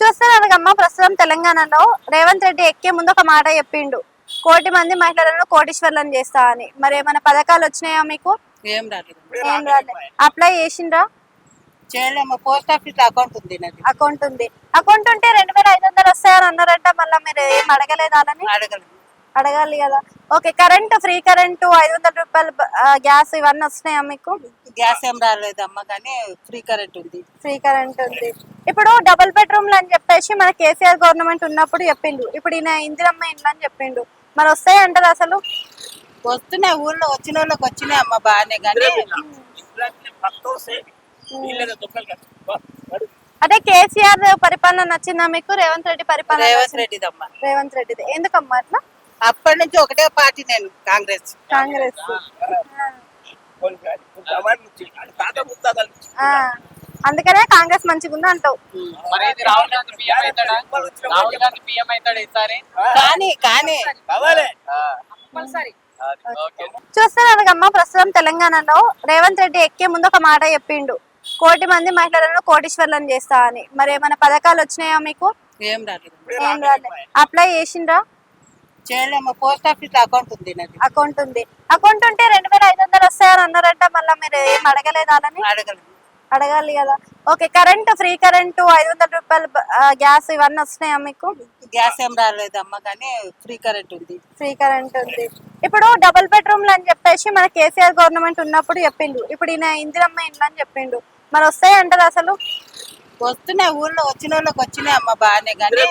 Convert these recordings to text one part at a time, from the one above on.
చూస్తున్నారుగమ్మా, ప్రస్తుతం తెలంగాణలో రేవంత్ రెడ్డి ఎక్కే ముందు ఒక మాట చెప్పిండు, 1,00,00,000 మహిళలను కోటీశ్వర్లను చేస్తా అని. మరి ఏమైనా పథకాలు వచ్చినాయా మీకు? ఏం రాలేదు. ఏం రాలే. అప్లై చేసిండ్రా? చేయలేము. పోస్ట్ ఆఫీస్ అకౌంట్ ఉంది నాది. అకౌంట్ ఉంది. అకౌంట్ ఉంటే 2,500 వస్తాయని అన్నారంట. మళ్ళీ మీరు ఏం అడగలేదా? అని అడగలేదు. అడగాలి కదా. ఓకే, కరెంట్, ఫ్రీ కరెంటు, 500 రూపాయలు గ్యాస్ ఇవన్నీ వస్తున్నాయా మీకు? గ్యాస్ ఏం రాలేదమ్మా, కానీ ఫ్రీ కరెంట్ ఉంది. ఫ్రీ కరెంట్ ఉంది. ఇప్పుడు డబుల్ బెడ్రూమ్లు అని చెప్పేసి మన కేసీఆర్ గవర్నమెంట్ ఉన్నప్పుడు చెప్పిండు. ఇప్పుడు ఈయన ఇందిరమ్మ ఇండ్లు అని చెప్పిండు. మరి వస్తాయి అంటారు అసలు? వస్తున్నాయి, ఊళ్ళో వచ్చిన వాళ్ళకి వచ్చినాయి అమ్మ, బాగానే. కానీ అదే కేసీఆర్ పరిపాలన నచ్చిందా మీకు? రేవంత్ రెడ్డి పరిపాలన? రేవంత్ రెడ్డిదమ్మా. రేవంత్ రెడ్డిది. ఎందుకమ్మా అట్లా? అప్పటి నుంచి ఒకటే పార్టీ, నేను కాంగ్రెస్. కాంగ్రెస్. అందుకనే కాంగ్రెస్ మంచిగా ఉంది అంటావు. చూస్తున్నారుగమ్మా, ప్రస్తుతం తెలంగాణలో రేవంత్ రెడ్డి ఎక్కే ముందు ఒక మాట చెప్పిండు, 1,00,00,000 మహిళలను కోటీశ్వర్లను చేస్తా అని. మరి ఏమైనా పథకాలు వచ్చినాయా మీకు? ఏం రాలేదు. ఏం రాలే. అప్లై చేసిండ్రా? చేయలేము. పోస్ట్ ఆఫీస్ అకౌంట్ ఉంది నాది. అకౌంట్ ఉంది. అకౌంట్ ఉంటే 2,500 వస్తాయని అన్నారంట. మళ్ళీ మీరు ఏం అడగలేదా? అని అడగలేదు. అడగాలి కదా. ఓకే, కరెంట్, ఫ్రీ కరెంటు, 500 రూపాయలు గ్యాస్ ఇవన్నీ వస్తున్నాయా మీకు? గ్యాస్ ఏం రాలేదమ్మా, కానీ ఫ్రీ కరెంట్ ఉంది. ఫ్రీ కరెంట్ ఉంది. ఇప్పుడు డబుల్ బెడ్రూమ్లు అని చెప్పేసి మన కేసీఆర్ గవర్నమెంట్ ఉన్నప్పుడు చెప్పిండు. ఇప్పుడు ఈయన ఇందిరమ్మ ఇండ్లు అని చెప్పిండు. మరి వస్తాయి అంటారు అసలు? వస్తున్నాయి, ఊళ్ళో వచ్చిన వాళ్ళకి వచ్చినాయి అమ్మ, బాగానే. కానీ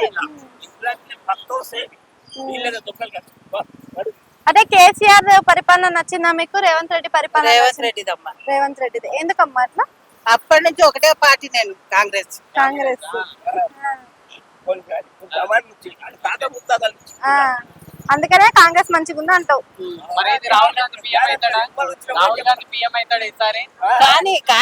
అదే కేసీఆర్ పరిపాలన నచ్చిందా మీకు? రేవంత్ రెడ్డి పరిపాలన? రేవంత్ రెడ్డిదమ్మా. రేవంత్ రెడ్డిది. ఎందుకమ్మా అట్లా? అప్పటి నుంచి ఒకటే పార్టీ, నేను కాంగ్రెస్. కాంగ్రెస్. అందుకనే కాంగ్రెస్ మంచిగా ఉంది అంటావు. కానీ